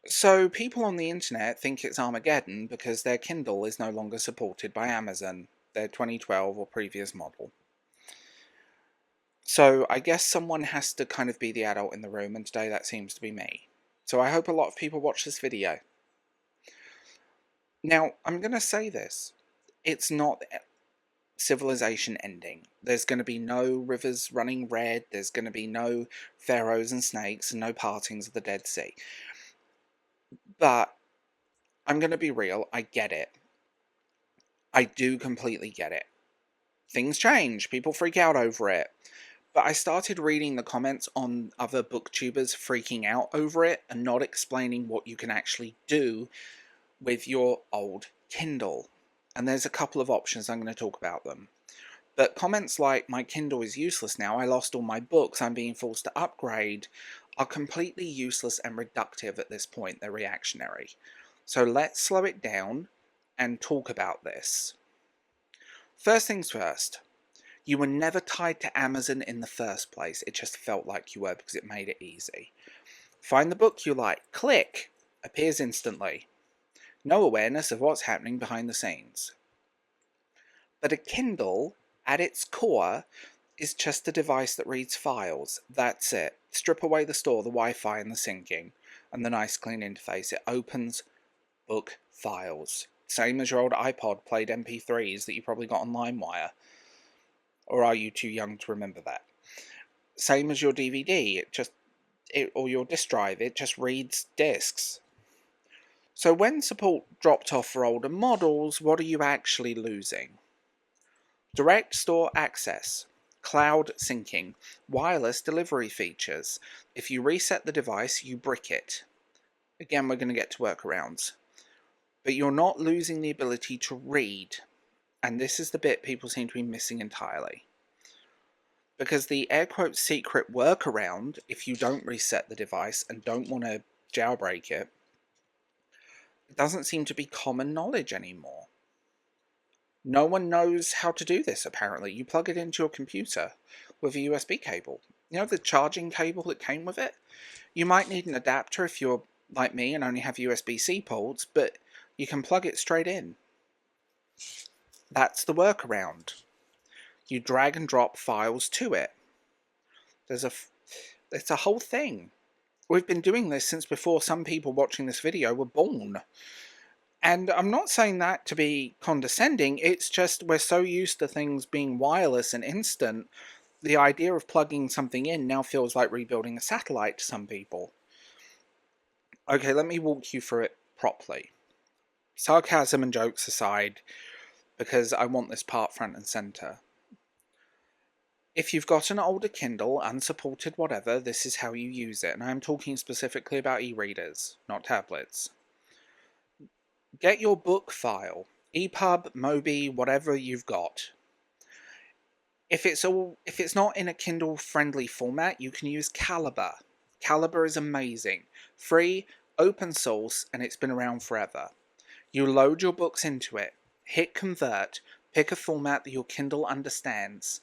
So people on the internet think it's Armageddon because their Kindle is no longer supported by Amazon, their 2012 or previous model. So I guess someone has to kind of be the adult in the room, and today that seems to be me. So I hope a lot of people watch this video. Now, I'm going to say this. It's not civilization ending. There's going to be no rivers running red, there's going to be no pharaohs and snakes, and no partings of the Dead Sea. But I'm going to be real, I get it. I do completely get it. Things change, people freak out over it. But I started reading the comments on other booktubers freaking out over it and not explaining what you can actually do with your old Kindle. And there's a couple of options, I'm going to talk about them. But comments like, my Kindle is useless now, I lost all my books, I'm being forced to upgrade, are completely useless and reductive at this point. They're reactionary. So let's slow it down and talk about this. First things first, you were never tied to Amazon in the first place. It just felt like you were because it made it easy. Find the book you like, click, appears instantly. No awareness of what's happening behind the scenes. But a Kindle, at its core, is just a device that reads files. That's it. Strip away the store, the Wi-Fi and the syncing, and the nice clean interface. It opens book files. Same as your old iPod played MP3s that you probably got on LimeWire. Or are you too young to remember that? Same as your DVD, or your disk drive, it just reads discs. So when support dropped off for older models, what are you actually losing? Direct store access, cloud syncing, wireless delivery features. If you reset the device, you brick it. Again, we're going to get to workarounds. But you're not losing the ability to read. And this is the bit people seem to be missing entirely. Because the air quote secret workaround, if you don't reset the device and don't want to jailbreak it, it doesn't seem to be common knowledge anymore. No one knows how to do this, apparently. You plug it into your computer with a USB cable. You know the charging cable that came with it? You might need an adapter if you're like me and only have USB-C ports, but you can plug it straight in. That's the workaround. You drag and drop files to it. It's a whole thing. We've been doing this since before some people watching this video were born. And I'm not saying that to be condescending, it's just we're so used to things being wireless and instant, the idea of plugging something in now feels like rebuilding a satellite to some people. Okay, let me walk you through it properly. Sarcasm and jokes aside, because I want this part front and centre. If you've got an older Kindle, unsupported whatever, this is how you use it, and I'm talking specifically about e-readers, not tablets. Get your book file, EPUB, Mobi, whatever you've got. If it's not in a Kindle friendly format, you can use Calibre. Calibre is amazing. Free, open source, and it's been around forever. You load your books into it, hit convert, pick a format that your Kindle understands.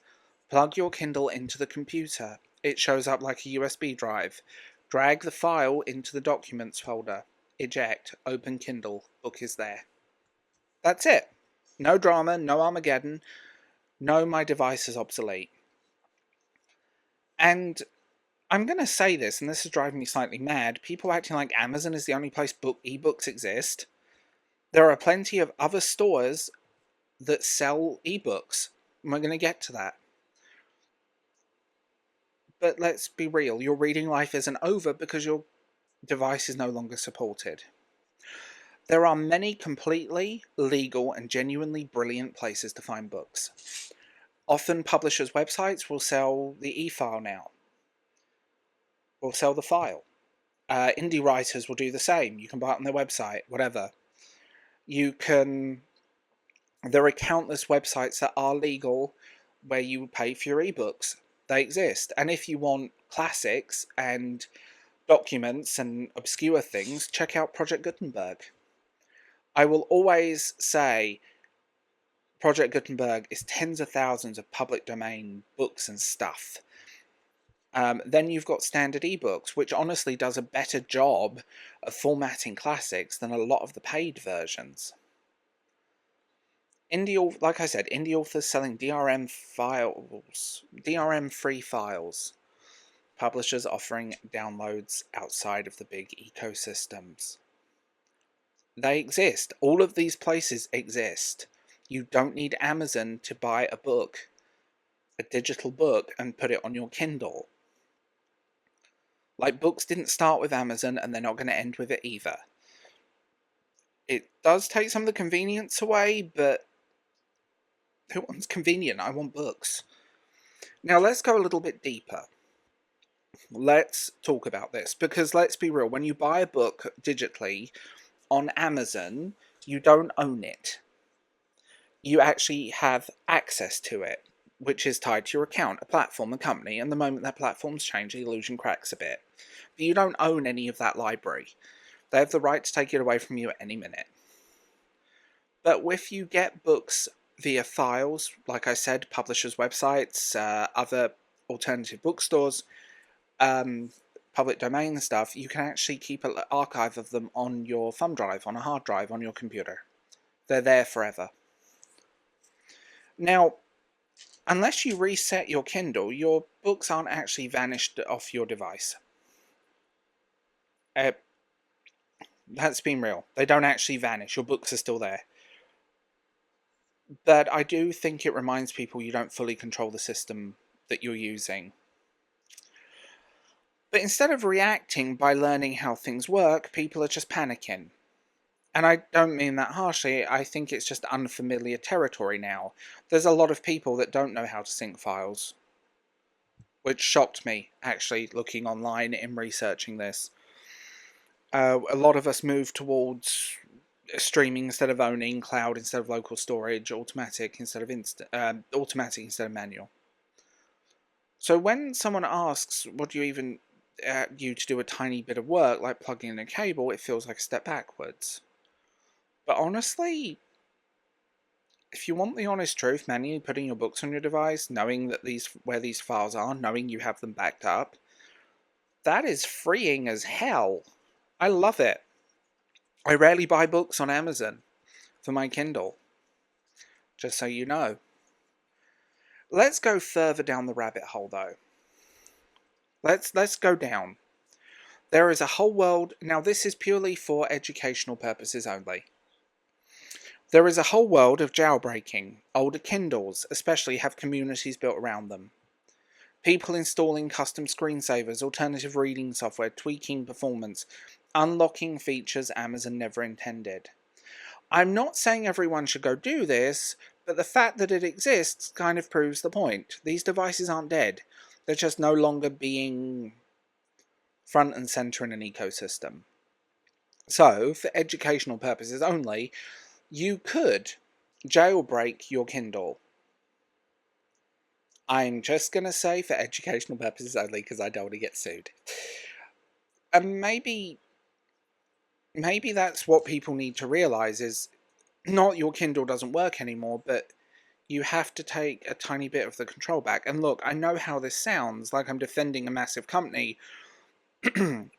Plug your Kindle into the computer. It shows up like a USB drive. Drag the file into the documents folder. Eject, open Kindle, book is there. That's it. No drama, no Armageddon, no my device is obsolete. And I'm going to say this, and this is driving me slightly mad, people acting like Amazon is the only place ebooks exist. There are plenty of other stores that sell ebooks, and we're going to get to that. But let's be real, your reading life isn't over because your device is no longer supported. There are many completely legal and genuinely brilliant places to find books. Often publishers' websites will sell the e-file now. Will sell the file. Indie writers will do the same. You can buy it on their website, whatever. There are countless websites that are legal where you pay for your ebooks. They exist. And if you want classics and documents and obscure things, check out Project Gutenberg. I will always say Project Gutenberg is tens of thousands of public domain books and stuff. Then you've got standard ebooks, which honestly does a better job of formatting classics than a lot of the paid versions. Like I said, indie authors selling DRM files, DRM-free files. Publishers offering downloads outside of the big ecosystems. They exist. All of these places exist. You don't need Amazon to buy a book, a digital book, and put it on your Kindle. Like, books didn't start with Amazon, and they're not going to end with it either. It does take some of the convenience away, but who wants convenient? I want books. Now, let's go a little bit deeper. Let's talk about this, because let's be real, when you buy a book digitally on Amazon, you don't own it. You actually have access to it, which is tied to your account, a platform, a company, and the moment that platforms change, the illusion cracks a bit. But you don't own any of that library. They have the right to take it away from you at any minute. But if you get books via files, like I said, publishers' websites, other alternative bookstores, public domain stuff, you can actually keep an archive of them on your thumb drive, on a hard drive, on your computer. They're there forever. Now, unless you reset your Kindle, your books aren't actually vanished off your device. That's been real. They don't actually vanish. Your books are still there. But I do think it reminds people you don't fully control the system that you're using. But instead of reacting by learning how things work, people are just panicking. And I don't mean that harshly, I think it's just unfamiliar territory now. There's a lot of people that don't know how to sync files. Which shocked me, actually, looking online and researching this. A lot of us move towards streaming instead of owning, cloud instead of local storage, automatic instead of manual. So when someone asks, what do you even you to do a tiny bit of work, like plugging in a cable, it feels like a step backwards. But honestly, if you want the honest truth, manually putting your books on your device, knowing that where these files are, knowing you have them backed up, that is freeing as hell. I love it. I rarely buy books on Amazon for my Kindle, just so you know. Let's go further down the rabbit hole, though. Let's go down. There is a whole world. Now, this is purely for educational purposes only. There is a whole world of jailbreaking. Older Kindles, especially, have communities built around them. People installing custom screensavers, alternative reading software, tweaking performance, unlocking features Amazon never intended. I'm not saying everyone should go do this, but the fact that it exists kind of proves the point. These devices aren't dead. They're just no longer being front and center in an ecosystem. So, for educational purposes only, you could jailbreak your Kindle. I'm just going to say for educational purposes only because I don't want to get sued. And maybe that's what people need to realize is not your Kindle doesn't work anymore, but you have to take a tiny bit of the control back. And look, I know how this sounds, like I'm defending a massive company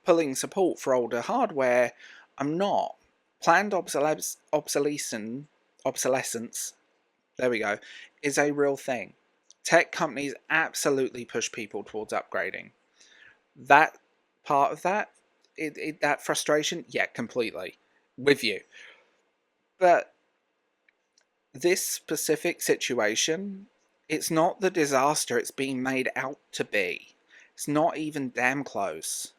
pulling support for older hardware. I'm not. Planned obsolescence, there we go, is a real thing. Tech companies absolutely push people towards upgrading. That part of that, that frustration, yeah, completely. With you. But this specific situation, it's not the disaster it's being made out to be. It's not even damn close.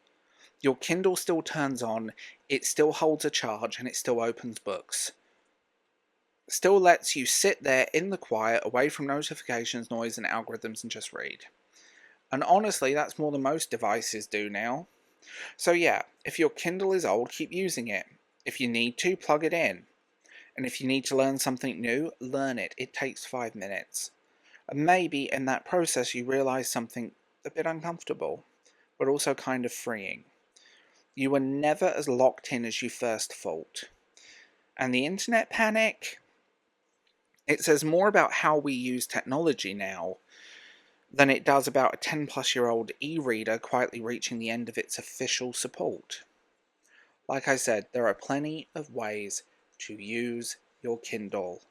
Your Kindle still turns on, it still holds a charge, and it still opens books. Still lets you sit there in the quiet, away from notifications, noise, and algorithms, and just read. And honestly, that's more than most devices do now. So yeah, if your Kindle is old, keep using it. If you need to, plug it in. And if you need to learn something new, learn it. It takes 5 minutes. And maybe in that process you realise something a bit uncomfortable, but also kind of freeing. You were never as locked in as you first thought. And the internet panic? It says more about how we use technology now than it does about a 10-plus-year-old e-reader quietly reaching the end of its official support. Like I said, there are plenty of ways to use your Kindle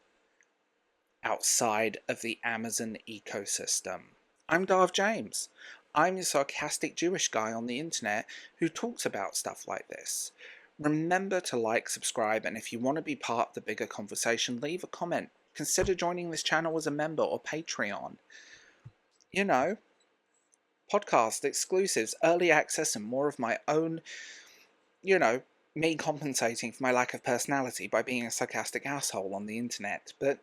outside of the Amazon ecosystem. I'm Darv James. I'm a sarcastic Jewish guy on the internet who talks about stuff like this. Remember to like, subscribe, and if you want to be part of the bigger conversation, leave a comment. Consider joining this channel as a member or Patreon. You know, podcast exclusives, early access, and more of my own, me compensating for my lack of personality by being a sarcastic asshole on the internet. But,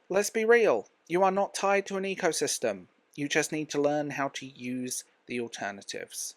let's be real. You are not tied to an ecosystem. You just need to learn how to use the alternatives.